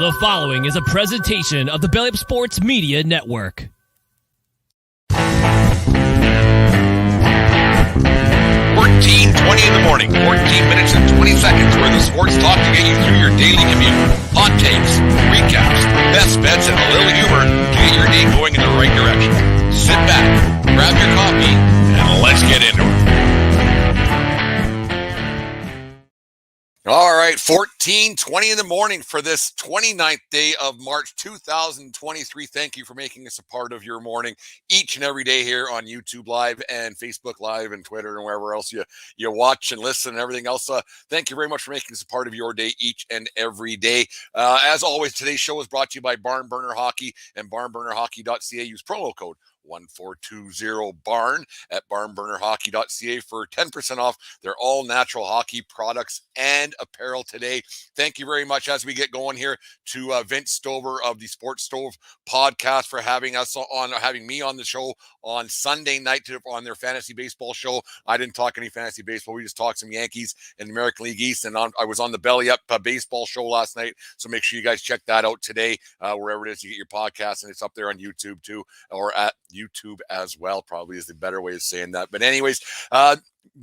The following is a presentation of the Belly Up Sports Media Network. 14:20 in the morning, 14 minutes and 20 seconds where the sports talk to get you through your daily commute. Hot takes, recaps, best bets, and a little humor to get your day going in the right direction. Sit back, grab your coffee, and let's get into it. All right, 14:20 in the morning for this 29th day of March 2023. Thank you for making us a part of your morning each and every day here on YouTube Live and Facebook Live and Twitter and wherever else you watch and listen and everything else. Thank you very much for making us a part of your day each and every day. As always, today's show is brought to you by Barn Burner Hockey and barnburnerhockey.ca. Use promo code 1420BARN at barnburnerhockey.ca for 10% off their all-natural hockey products and apparel today. Thank you very much as we get going here to Vince Stover of the Sports Stove podcast for having me on the show on Sunday night on their fantasy baseball show. I didn't talk any fantasy baseball. We just talked some Yankees and American League East, and I was on the Belly Up baseball show last night, so make sure you guys check that out today, wherever it is you get your podcast, and it's up there on YouTube too, or at YouTube as well, probably is the better way of saying that. But anyways,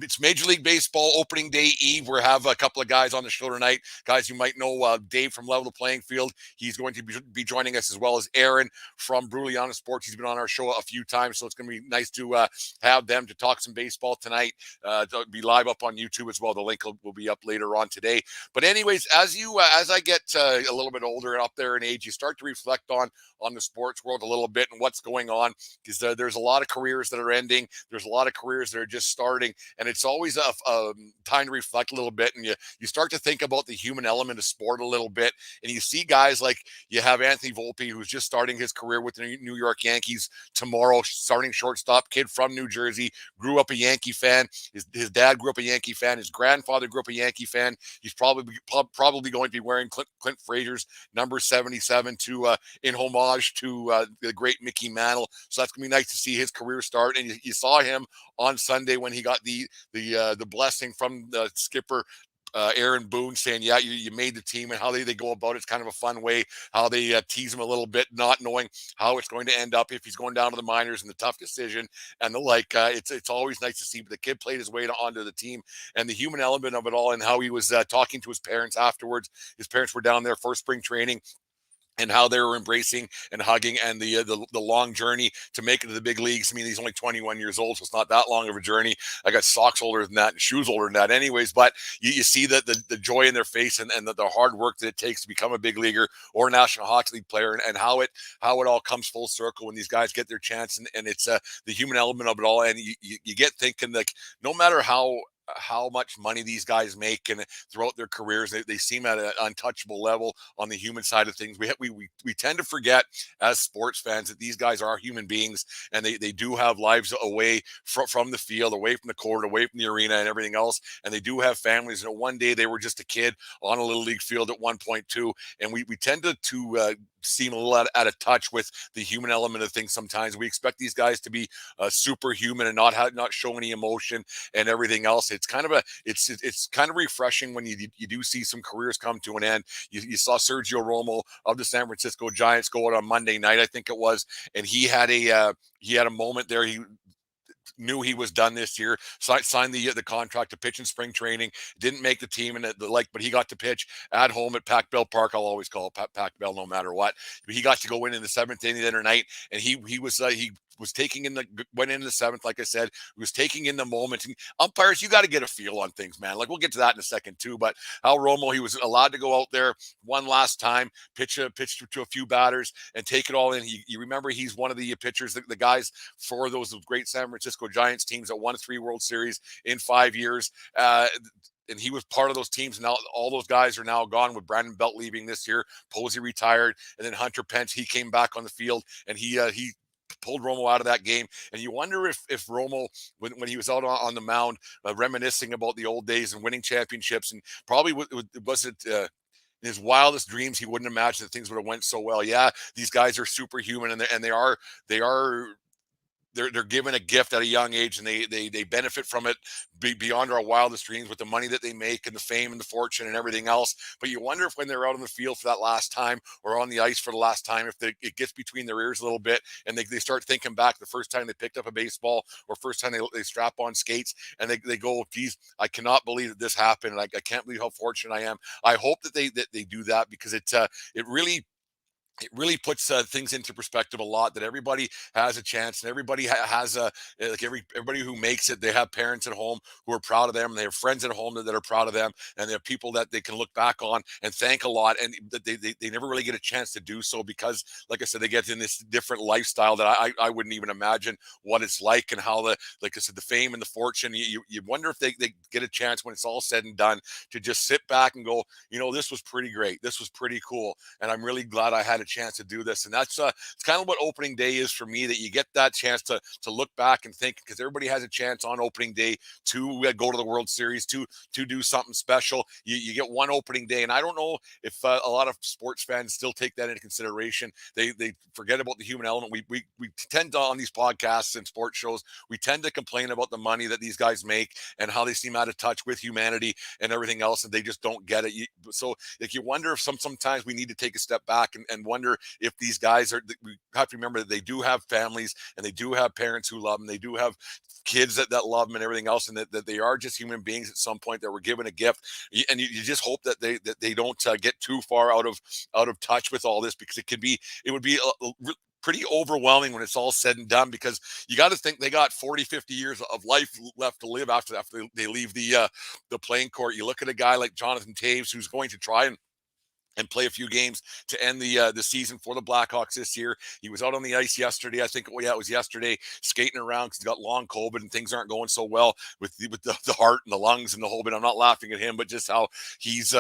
it's Major League Baseball opening day eve. We have a couple of guys on the show tonight. Guys you might know, Dave from Level the Playing Field. He's going to be joining us, as well as Aaron from Brutally Honest Sports. He's been on our show a few times, so it's going to be nice to have them to talk some baseball tonight. They'll be live up on YouTube as well. The link will be up later on today. But anyways, as I get a little bit older and up there in age, you start to reflect on the sports world a little bit and what's going on, because there's a lot of careers that are ending. There's a lot of careers that are just starting. And it's always a time to reflect a little bit, and you start to think about the human element of sport a little bit. And you see guys like, you have Anthony Volpe, who's just starting his career with the New York Yankees tomorrow, starting shortstop, kid from New Jersey, grew up a Yankee fan. His dad grew up a Yankee fan. His grandfather grew up a Yankee fan. He's probably going to be wearing Clint Frazier's number 77 in homage to the great Mickey Mantle. So that's going to be nice to see his career start. And you saw him on Sunday when he got the blessing from the skipper, Aaron Boone, saying, yeah, you made the team, and how they go about it's kind of a fun way, how they tease him a little bit, not knowing how it's going to end up, if he's going down to the minors and the tough decision and the like. It's always nice to see, but the kid played his way onto the team, and the human element of it all, and how he was talking to his parents afterwards. His parents were down there for spring training, and how they were embracing and hugging, and the long journey to make it to the big leagues. I mean, he's only 21 years old, so it's not that long of a journey. I got socks older than that and shoes older than that anyways, but you see the joy in their face, and the hard work that it takes to become a big leaguer or a National Hockey League player, and how it all comes full circle when these guys get their chance, and it's the human element of it all. And you get thinking, like, no matter how much money these guys make and throughout their careers, they seem at an untouchable level on the human side of things. We tend to forget as sports fans that these guys are human beings, and they do have lives away from the field, away from the court, away from the arena and everything else. And they do have families. And one day they were just a kid on a little league field at one point too. And we tend to seem a little out of touch with the human element of things. Sometimes we expect these guys to be superhuman and not show any emotion and everything else. It's kind of refreshing when you do see some careers come to an end. You saw Sergio Romo of the San Francisco Giants go out on Monday night, I think it was, and he had a moment there. He knew he was done this year, signed the contract to pitch in spring training, didn't make the team and but he got to pitch at home at Pac Bell Park. I'll always call it Pac Bell no matter what. But he got to go in the seventh inning the other night, and he was taking went into the seventh, like I said, was taking in the moment. And umpires, you got to get a feel on things, man. Like, we'll get to that in a second too. But Al Romo, he was allowed to go out there one last time, pitch to a few batters and take it all in. You remember, he's one of the pitchers, the guys for those great San Francisco Giants teams that won 3 World Series in 5 years. And he was part of those teams. Now all those guys are now gone, with Brandon Belt leaving this year. Posey retired, and then Hunter Pence, he came back on the field, and he pulled Romo out of that game. And you wonder if Romo, when he was out on the mound, reminiscing about the old days and winning championships, and probably was it in his wildest dreams, he wouldn't imagine that things would have went so well. Yeah, these guys are superhuman, and they are they're given a gift at a young age, and they benefit from it beyond our wildest dreams with the money that they make and the fame and the fortune and everything else. But you wonder if when they're out on the field for that last time or on the ice for the last time, if it gets between their ears a little bit and they start thinking back the first time they picked up a baseball or first time they strap on skates and they go, geez, I cannot believe that this happened, and I can't believe how fortunate I am. I hope that they do that, because it really puts things into perspective a lot, that everybody has a chance, and everybody has like everybody who makes it, they have parents at home who are proud of them, and they have friends at home that are proud of them, and they have people that they can look back on and thank a lot, and that they never really get a chance to do so, because like I said, they get in this different lifestyle that I wouldn't even imagine what it's like, and how like I said, the fame and the fortune, you wonder if they get a chance when it's all said and done to just sit back and go, this was pretty great, this was pretty cool, and I'm really glad I had a chance to do this. And that's it's kind of what opening day is for me, that you get that chance to look back and think, because everybody has a chance on opening day to go to the World Series, to do something special. You get one opening day, and I don't know if a lot of sports fans still take that into consideration. They forget about the human element. We tend to, on these podcasts and sports shows, we tend to complain about the money that these guys make and how they seem out of touch with humanity and everything else, and they just don't get it. So like, you wonder if sometimes we need to take a step back and wonder if these guys we have to remember that they do have families, and they do have parents who love them. They do have kids that love them and everything else, and that they are just human beings at some point that were given a gift. And you just hope that they don't get too far out of touch with all this, because it would be pretty overwhelming when it's all said and done, because you got to think they got 40-50 years of life left to live after they leave the playing court. You look at a guy like Jonathan Toews, who's going to try and play a few games to end the season for the Blackhawks this year. He was out on the ice yesterday. I think, it was yesterday, skating around because he's got long COVID and things aren't going so well with the heart and the lungs and the whole bit. I'm not laughing at him, but just how he's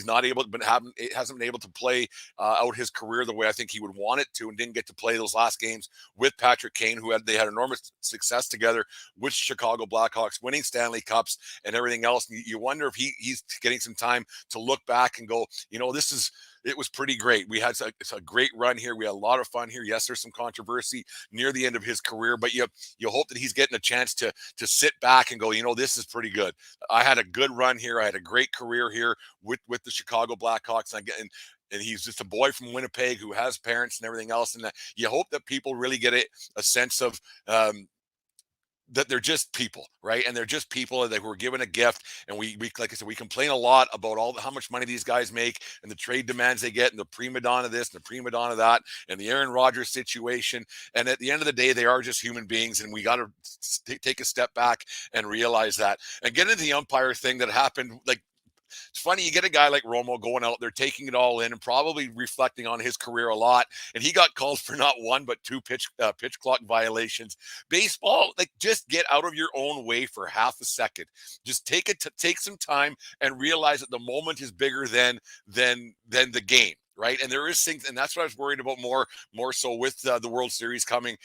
not able, but hasn't been able to play out his career the way I think he would want it to, and didn't get to play those last games with Patrick Kane, they had enormous success together with Chicago Blackhawks, winning Stanley Cups and everything else. And you wonder if he's getting some time to look back and go, it was pretty great. It's a great run here. We had a lot of fun here. Yes, there's some controversy near the end of his career, but you hope that he's getting a chance to sit back and go, this is pretty good. I had a good run here. I had a great career here with the Chicago Blackhawks. And he's just a boy from Winnipeg who has parents and everything else. And you hope that people really get a sense of that they're just people, right? And they're just people that were given a gift. And we like I said, we complain a lot about how much money these guys make and the trade demands they get, and the prima donna this and the prima donna that, and the Aaron Rodgers situation. And at the end of the day, they are just human beings, and we got to take a step back and realize that. And get into the umpire thing that happened. Like, it's funny, you get a guy like Romo going out there, taking it all in, and probably reflecting on his career a lot. And he got called for not one, but two pitch clock violations. Baseball, like, just get out of your own way for half a second. Just take some time and realize that the moment is bigger than the game. Right. And there is things, and that's what I was worried about more so with the World Series coming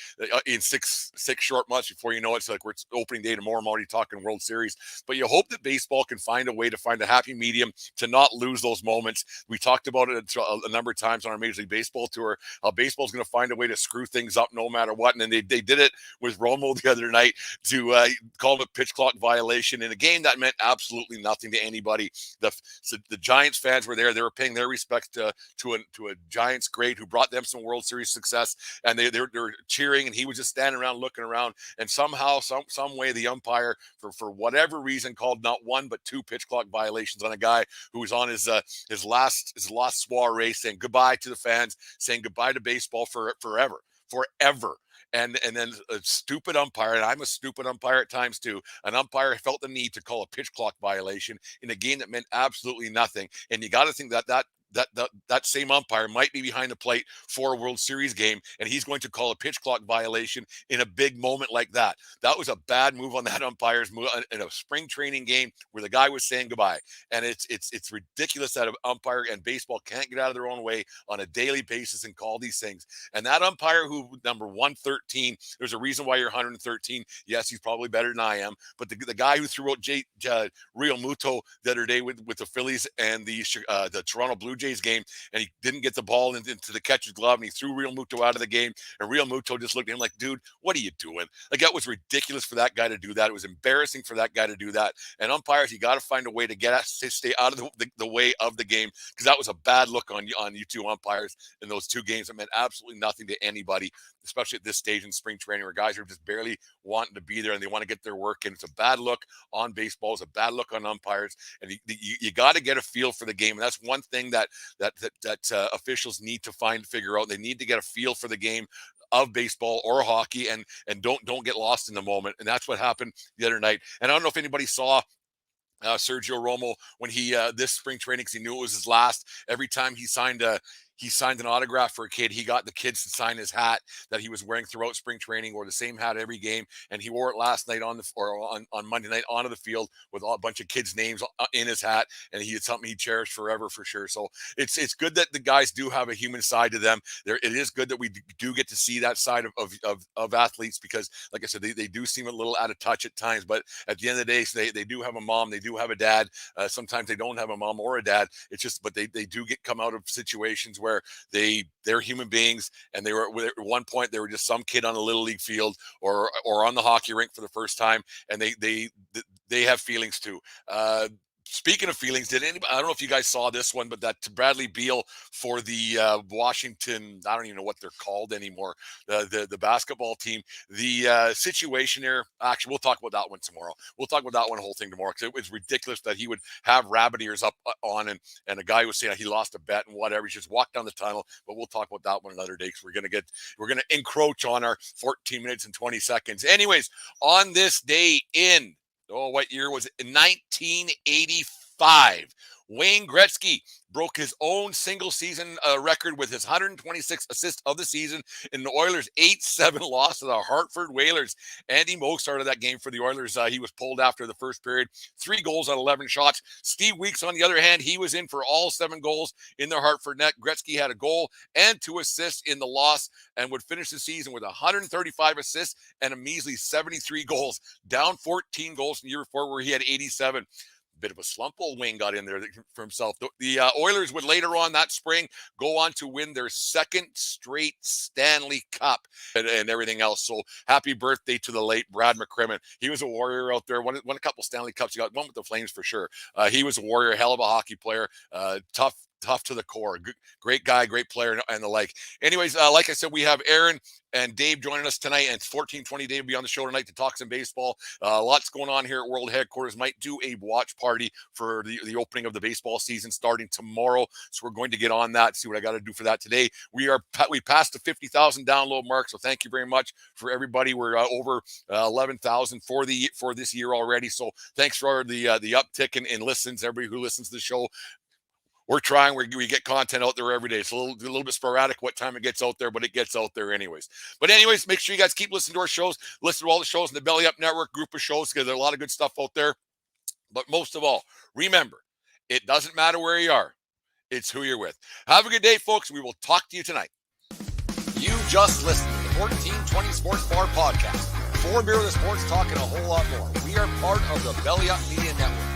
in six short months before you know it. So like, it's opening day tomorrow. I'm already talking World Series, but you hope that baseball can find a way to find a happy medium to not lose those moments. We talked about it a number of times on our Major League Baseball tour, how baseball's going to find a way to screw things up no matter what. And then they did it with Romo the other night to call it a pitch clock violation in a game that meant absolutely nothing to anybody. The Giants fans were there. They were paying their respects to a Giants great who brought them some World Series success, and they were cheering, and he was just standing around looking around, and somehow, some way, the umpire, for whatever reason, called not one but two pitch clock violations on a guy who was on his last soiree, saying goodbye to the fans, saying goodbye to baseball forever. And then a stupid umpire, and I'm a stupid umpire at times too, an umpire felt the need to call a pitch clock violation in a game that meant absolutely nothing. And you got to think that same umpire might be behind the plate for a World Series game, and he's going to call a pitch clock violation in a big moment like that. That was a bad move on that umpire's move in a spring training game where the guy was saying goodbye. And it's ridiculous that an umpire and baseball can't get out of their own way on a daily basis and call these things. And that umpire who number 113, there's a reason why you're 113. Yes, he's probably better than I am, but the guy who threw out Real Muto the other day with the Phillies and the Toronto Blue Jays game, and he didn't get the ball into the catcher's glove, and he threw Real Muto out of the game, and Real Muto just looked at him like, dude, what are you doing? Like, that was ridiculous for that guy to do that. It was embarrassing for that guy to do that. And umpires, you got to find a way to stay out of the way of the game, because that was a bad look on you two umpires in those two games. It meant absolutely nothing to anybody, especially at this stage in spring training where guys are just barely wanting to be there and they want to get their work in. It's a bad look on baseball. It's a bad look on umpires. And you got to get a feel for the game. And that's one thing that officials need to figure out. They need to get a feel for the game of baseball or hockey, and don't get lost in the moment. And that's what happened the other night. And I don't know if anybody saw Sergio Romo when he this spring training, because he knew it was his last. Every time he signed an autograph for a kid, he got the kids to sign his hat that he was wearing throughout spring training, or the same hat every game. And he wore it last night on Monday night onto the field with a bunch of kids' names in his hat. And it's something he cherished forever for sure. So it's good that the guys do have a human side to them. It is good that we do get to see that side of athletes, because like I said, they do seem a little out of touch at times, but at the end of the day, they do have a mom, they do have a dad. Sometimes they don't have a mom or a dad. It's just, but they do come out of situations where they're human beings, and they were at one point they were just some kid on a little league field or on the hockey rink for the first time, and they have feelings too. Speaking of feelings, I don't know if you guys saw this one, but that Bradley Beal for the Washington, I don't even know what they're called anymore, the basketball team, the situation there, actually, we'll talk about that one tomorrow. We'll talk about that one whole thing tomorrow, because it was ridiculous that he would have rabbit ears up on, and a guy was saying he lost a bet and whatever. He just walked down the tunnel, but we'll talk about that one another day, because we're going to encroach on our 14 minutes and 20 seconds. Anyways, on this day in, what year was it? In 1985, Wayne Gretzky broke his own single season record with his 126th assist of the season in the Oilers' 8-7 loss to the Hartford Whalers. Andy Moe started that game for the Oilers. He was pulled after the first period. 3 goals on 11 shots. Steve Weeks, on the other hand, he was in for all 7 goals in the Hartford net. Gretzky had a goal and 2 assists in the loss, and would finish the season with 135 assists and a measly 73 goals, down 14 goals from the year before, where he had 87. Bit of a slump old Wayne got in there for himself. The Oilers would later on that spring go on to win their 2nd straight Stanley Cup and everything else. So happy birthday to the late Brad McCrimmon. He was a Warrior out there, won a couple Stanley Cups. He got one with the Flames for sure. He was a Warrior, hell of a hockey player, tough to the core. Great guy, great player, and the like. Anyways, like I said, we have Aaron and Dave joining us tonight, and it's 1420 Dave will be on the show tonight to talk some baseball. Lots going on here at World Headquarters. Might do a watch party for the opening of the baseball season starting tomorrow, so we're going to get on that, see what I got to do for that today. We passed the 50,000 download mark, so thank you very much for everybody. We're over 11,000 for this year already, so thanks for the uptick in listens, everybody who listens to the show. We're trying. We get content out there every day. It's a little bit sporadic what time it gets out there, but it gets out there anyways. But anyways, make sure you guys keep listening to our shows. Listen to all the shows in the Belly Up Network group of shows, because there's a lot of good stuff out there. But most of all, remember, it doesn't matter where you are. It's who you're with. Have a good day, folks. We will talk to you tonight. You just listened to the 1420 Sports Bar Podcast. 4 beer with the sports, talking a whole lot more. We are part of the Belly Up Media Network.